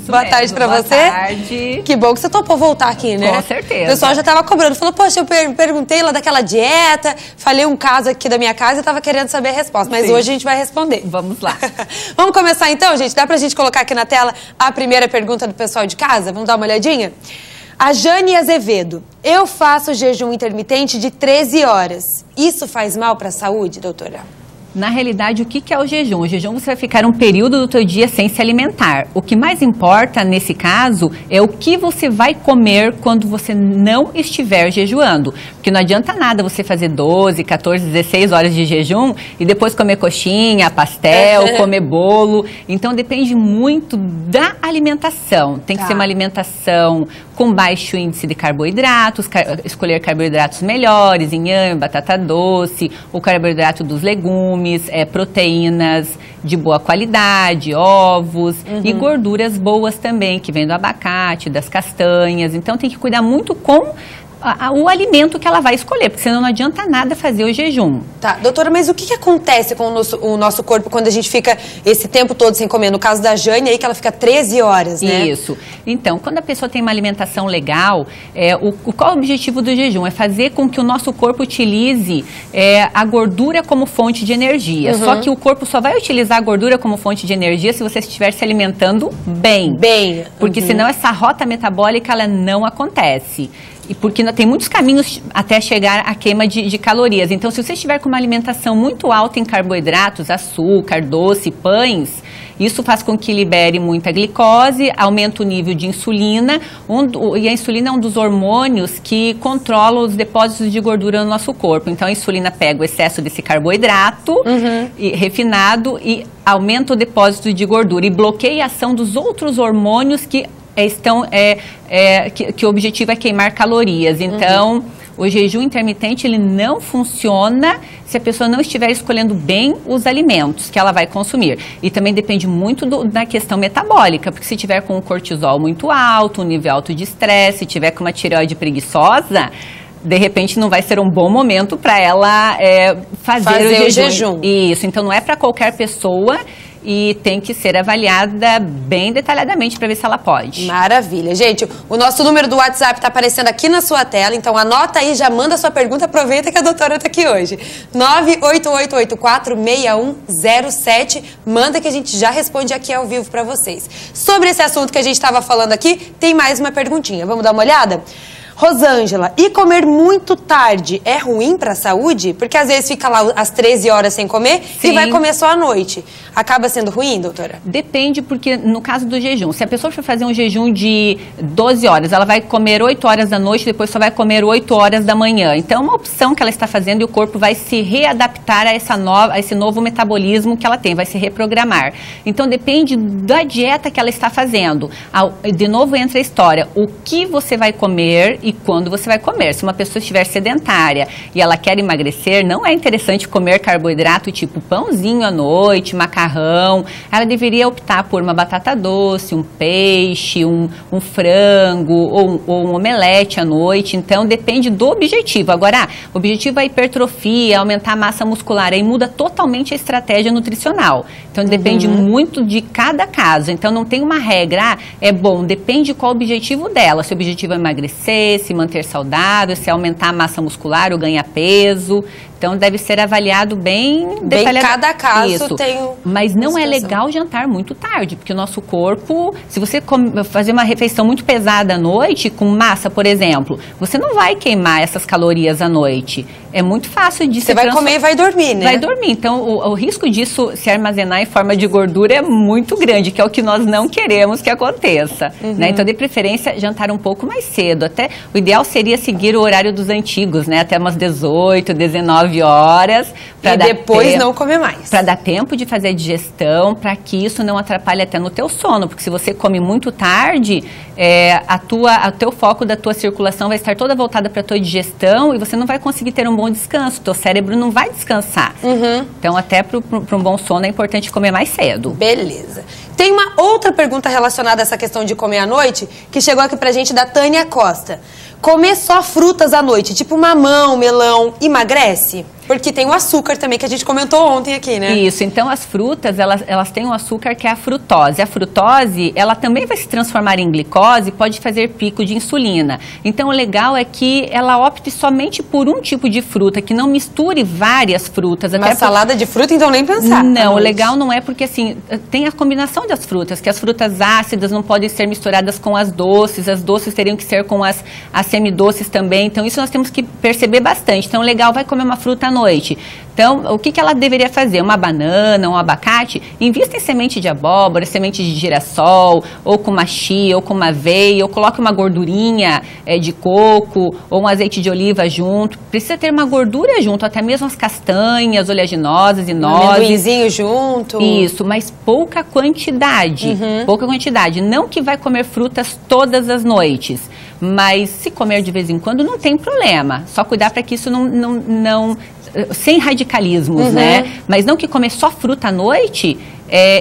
Boa tarde pra você. Boa tarde. Que bom que você topou voltar aqui, né? Com certeza. O pessoal já tava cobrando. Falou, poxa, eu perguntei lá daquela dieta, falei um caso aqui da minha casa e tava querendo saber a resposta. Mas hoje a gente vai responder. Vamos lá. Vamos começar então, gente? Dá pra gente colocar aqui na tela a primeira pergunta do pessoal de casa? Vamos dar uma olhadinha? A Jane Azevedo. Eu faço jejum intermitente de 13 horas. Isso faz mal pra saúde, doutora? Na realidade, o que é o jejum? O jejum você vai ficar um período do teu dia sem se alimentar. O que mais importa nesse caso é o que você vai comer quando você não estiver jejuando. Porque não adianta nada você fazer 12, 14, 16 horas de jejum e depois comer coxinha, pastel, comer bolo. Então depende muito da alimentação. Tem que ser uma alimentação com baixo índice de carboidratos, escolher carboidratos melhores, inhame, batata doce, o carboidrato dos legumes, proteínas de boa qualidade, ovos e gorduras boas também, que vem do abacate, das castanhas. Então tem que cuidar muito com o alimento que ela vai escolher, porque senão não adianta nada fazer o jejum. Tá, doutora, mas o que acontece com o nosso corpo quando a gente fica esse tempo todo sem comer? No caso da Jane, aí que ela fica 13 horas, né? Isso. Então, quando a pessoa tem uma alimentação legal, qual é o objetivo do jejum? É fazer com que o nosso corpo utilize a gordura como fonte de energia. Só que o corpo só vai utilizar a gordura como fonte de energia se você estiver se alimentando bem. Porque senão essa rota metabólica, ela não acontece. E porque tem muitos caminhos até chegar à queima de calorias. Então, se você estiver com uma alimentação muito alta em carboidratos, açúcar, doce, pães, isso faz com que libere muita glicose, aumenta o nível de insulina, e a insulina é um dos hormônios que controla os depósitos de gordura no nosso corpo. Então, a insulina pega o excesso desse carboidrato refinado e aumenta o depósito de gordura e bloqueia a ação dos outros hormônios que que o objetivo é queimar calorias. Então, o jejum intermitente, ele não funciona se a pessoa não estiver escolhendo bem os alimentos que ela vai consumir. E também depende muito da questão metabólica, porque se tiver com o cortisol muito alto, um nível alto de estresse, se tiver com uma tireoide preguiçosa, de repente não vai ser um bom momento para ela fazer o jejum. Isso, então não é para qualquer pessoa. E tem que ser avaliada bem detalhadamente para ver se ela pode. Maravilha. Gente, o nosso número do WhatsApp está aparecendo aqui na sua tela, então anota aí, já manda a sua pergunta, aproveita que a doutora está aqui hoje. 988846107, manda que a gente já responde aqui ao vivo para vocês. Sobre esse assunto que a gente estava falando aqui, tem mais uma perguntinha, vamos dar uma olhada? Rosângela, e comer muito tarde é ruim para a saúde? Porque às vezes fica lá às 13 horas sem comer e vai comer só à noite. Acaba sendo ruim, doutora? Depende, porque no caso do jejum, se a pessoa for fazer um jejum de 12 horas, ela vai comer 8 horas da noite, depois só vai comer 8 horas da manhã. Então é uma opção que ela está fazendo e o corpo vai se readaptar a esse novo metabolismo que ela tem, vai se reprogramar. Então depende da dieta que ela está fazendo. De novo entra a história, o que você vai comer e quando você vai comer. Se uma pessoa estiver sedentária e ela quer emagrecer, não é interessante comer carboidrato tipo pãozinho à noite, macarrão. Ela deveria optar por uma batata doce, um peixe, um frango ou um omelete à noite. Então depende do objetivo. Agora, o objetivo é a hipertrofia, aumentar a massa muscular, aí muda totalmente a estratégia nutricional. Então depende muito de cada caso. Então não tem uma regra, depende qual o objetivo dela. Se o objetivo é emagrecer, se manter saudável, se aumentar a massa muscular ou ganhar peso. Então deve ser avaliado bem detalhadamente. Cada caso tem Mas não é legal jantar muito tarde, porque o nosso corpo, se você fazer uma refeição muito pesada à noite, com massa, por exemplo, você não vai queimar essas calorias à noite. É muito fácil de Você vai comer e vai dormir, né? Vai dormir. Então o risco disso se armazenar em forma de gordura é muito grande, que é o que nós não queremos que aconteça. Né? Então, de preferência, jantar um pouco mais cedo. Até o ideal seria seguir o horário dos antigos, né? Até umas 18, 19 horas. E depois não comer mais. Para dar tempo de fazer a digestão, para que isso não atrapalhe até no teu sono. Porque se você come muito tarde, o teu foco da tua circulação vai estar toda voltada para a tua digestão e você não vai conseguir ter um bom descanso. Teu cérebro não vai descansar. Então, até para um bom sono é importante comer mais cedo. Beleza. Tem uma outra pergunta relacionada a essa questão de comer à noite, que chegou aqui pra gente da Tânia Costa. Comer só frutas à noite, tipo mamão, melão, emagrece? Porque tem o açúcar também, que a gente comentou ontem aqui, né? Isso, então as frutas, elas têm um açúcar que é a frutose. A frutose, ela também vai se transformar em glicose e pode fazer pico de insulina. Então o legal é que ela opte somente por um tipo de fruta, que não misture várias frutas. Uma salada de fruta, então nem pensar. Não, o legal não é porque assim, tem a combinação das frutas, que as frutas ácidas não podem ser misturadas com as doces teriam que ser com as semidoces também. Então isso nós temos que perceber bastante. Então o legal vai comer uma fruta à noite. Então, o que ela deveria fazer? Uma banana, um abacate, invista em semente de abóbora, semente de girassol, ou com uma chia, ou com uma aveia, ou coloque uma gordurinha de coco, ou um azeite de oliva junto. Precisa ter uma gordura junto, até mesmo as castanhas oleaginosas e nozes. Um amendoinzinho junto. Isso, mas pouca quantidade. Pouca quantidade. Não que vai comer frutas todas as noites, mas se comer de vez em quando não tem problema. Só cuidar para que isso não sem radicalismos, né? Mas não que comer só fruta à noite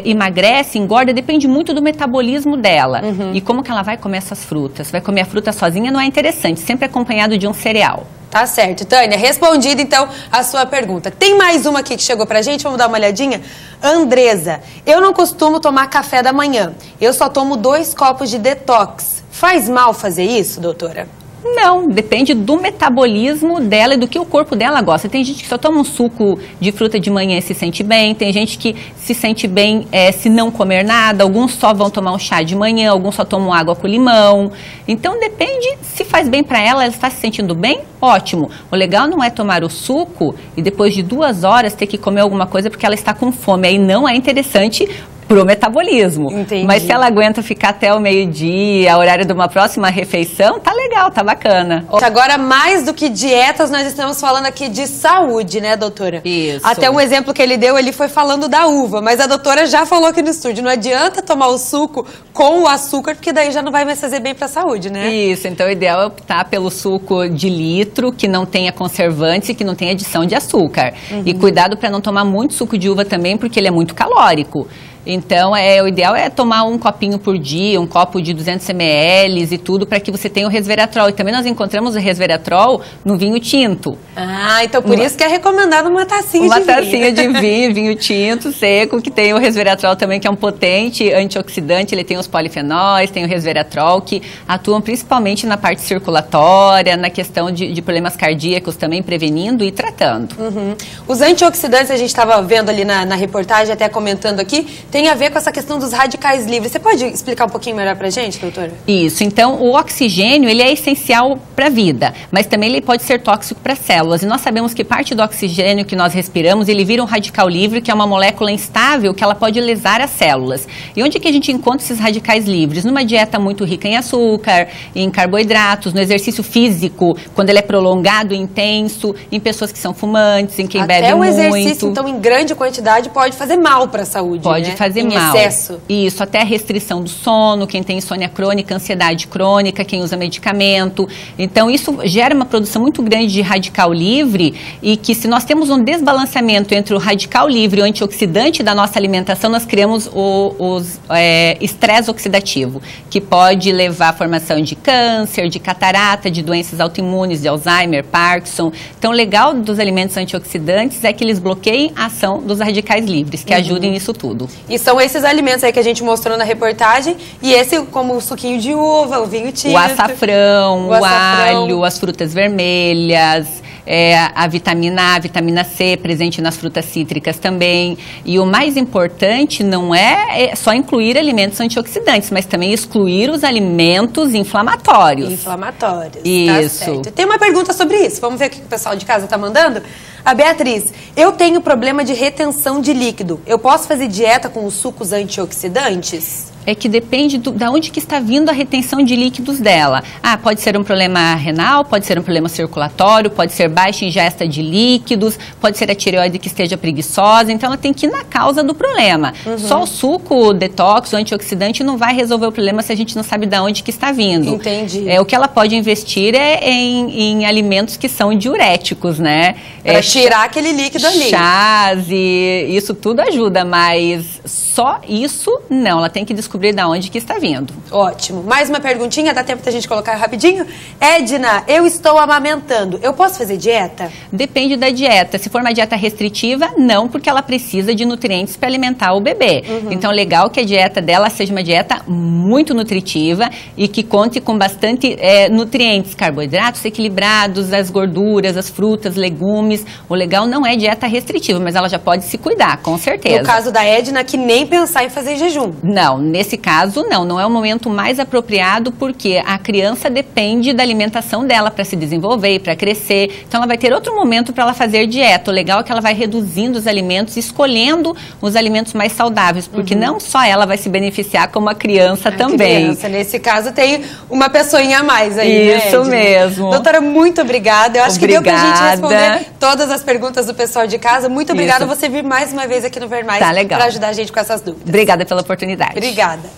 emagrece, engorda, depende muito do metabolismo dela. E como que ela vai comer essas frutas? Vai comer a fruta sozinha não é interessante, sempre acompanhado de um cereal. Tá certo. Tânia, respondida então a sua pergunta. Tem mais uma aqui que chegou pra gente, vamos dar uma olhadinha? Andresa, eu não costumo tomar café da manhã, eu só tomo 2 copos de detox. Faz mal fazer isso, doutora? Não, depende do metabolismo dela e do que o corpo dela gosta. Tem gente que só toma um suco de fruta de manhã e se sente bem, tem gente que se sente bem se não comer nada, alguns só vão tomar um chá de manhã, alguns só tomam água com limão. Então depende, se faz bem para ela, ela está se sentindo bem, ótimo. O legal não é tomar o suco e depois de 2 horas ter que comer alguma coisa porque ela está com fome, aí não é interessante pro metabolismo. Entendi. Mas se ela aguenta ficar até o meio-dia, horário de uma próxima refeição, tá legal, tá bacana. Agora, mais do que dietas, nós estamos falando aqui de saúde, né, doutora? Isso. Até um exemplo que ele deu, ele foi falando da uva, mas a doutora já falou aqui no estúdio, não adianta tomar o suco com o açúcar, porque daí já não vai mais fazer bem pra saúde, né? Isso, então o ideal é optar pelo suco de litro, que não tenha conservantes e que não tenha adição de açúcar. E cuidado para não tomar muito suco de uva também, porque ele é muito calórico. Então, o ideal é tomar um copinho por dia, um copo de 200 ml e tudo, para que você tenha o resveratrol. E também nós encontramos o resveratrol no vinho tinto. Ah, então por isso que é recomendado uma tacinha de vinho. Uma tacinha de vinho tinto, seco, que tem o resveratrol também, que é um potente antioxidante. Ele tem os polifenóis, tem o resveratrol, que atuam principalmente na parte circulatória, na questão de problemas cardíacos também, prevenindo e tratando. Os antioxidantes, a gente estava vendo ali na reportagem, até comentando aqui, tem a ver com essa questão dos radicais livres. Você pode explicar um pouquinho melhor pra gente, doutora? Isso. Então, o oxigênio, ele é essencial para a vida, mas também ele pode ser tóxico para células. E nós sabemos que parte do oxigênio que nós respiramos, ele vira um radical livre, que é uma molécula instável que ela pode lesar as células. E onde que a gente encontra esses radicais livres? Numa dieta muito rica em açúcar, em carboidratos, no exercício físico, quando ele é prolongado e intenso, em pessoas que são fumantes, em quem bebe muito. Até o exercício, então, em grande quantidade, pode fazer mal para a saúde, pode fazer em mal. Excesso. Isso, até a restrição do sono, quem tem insônia crônica, ansiedade crônica, quem usa medicamento. Então, isso gera uma produção muito grande de radical livre e que se nós temos um desbalanceamento entre o radical livre e o antioxidante da nossa alimentação, nós criamos o estresse oxidativo, que pode levar à formação de câncer, de catarata, de doenças autoimunes, de Alzheimer, Parkinson. Então, o legal dos alimentos antioxidantes é que eles bloqueiem a ação dos radicais livres, que ajudem nisso tudo. E são esses alimentos aí que a gente mostrou na reportagem, e esse como o suquinho de uva, o vinho tinto, o açafrão, o alho, as frutas vermelhas, a vitamina A, a vitamina C presente nas frutas cítricas também. E o mais importante não é só incluir alimentos antioxidantes, mas também excluir os alimentos inflamatórios. Inflamatórios. Isso. Tá certo. Tem uma pergunta sobre isso. Vamos ver o que o pessoal de casa está mandando? A Beatriz, eu tenho problema de retenção de líquido. Eu posso fazer dieta com os sucos antioxidantes? É que depende da onde que está vindo a retenção de líquidos dela. Pode ser um problema renal, pode ser um problema circulatório, pode ser baixa ingesta de líquidos, pode ser a tireoide que esteja preguiçosa, então ela tem que ir na causa do problema. Só o suco detox, o antioxidante, não vai resolver o problema se a gente não sabe de onde que está vindo. Entendi. O que ela pode investir em alimentos que são diuréticos, né? Para tirar aquele líquido ali. Chás e isso tudo ajuda, mas só isso não, ela tem que descobrir descobrir de onde que está vindo. Ótimo. Mais uma perguntinha, dá tempo da gente colocar rapidinho? Edna, eu estou amamentando, eu posso fazer dieta? Depende da dieta. Se for uma dieta restritiva, não, porque ela precisa de nutrientes para alimentar o bebê. Então, legal que a dieta dela seja uma dieta muito nutritiva e que conte com bastante nutrientes, carboidratos equilibrados, as gorduras, as frutas, legumes. O legal não é dieta restritiva, mas ela já pode se cuidar, com certeza. No caso da Edna, que nem pensar em fazer jejum. Não, nesse caso não é o momento mais apropriado porque a criança depende da alimentação dela para se desenvolver e para crescer. Então ela vai ter outro momento para ela fazer dieta. O legal é que ela vai reduzindo os alimentos, escolhendo os alimentos mais saudáveis, porque não só ela vai se beneficiar, como a criança também. Criança, nesse caso tem uma pessoinha a mais aí, Isso né, mesmo. Doutora, muito obrigada. Eu acho que deu pra gente responder todas as perguntas do pessoal de casa. Muito obrigada você vir mais uma vez aqui no Ver Mais para ajudar a gente com essas dúvidas. Obrigada pela oportunidade. Obrigada.